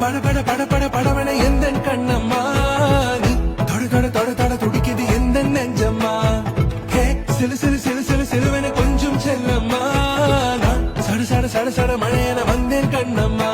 பட பட பட பட படவன எந்த கண்ணம்மா நீ தொட தொட தொட தொட துடிக்குது எந்த நெஞ்சம்மா ஹே சிலு சிலு சிலு சிலு சிலுவன கொஞ்சம் செல்லம்மா நான் சட சட சட சட மழையன வந்தேன் கண்ணம்மா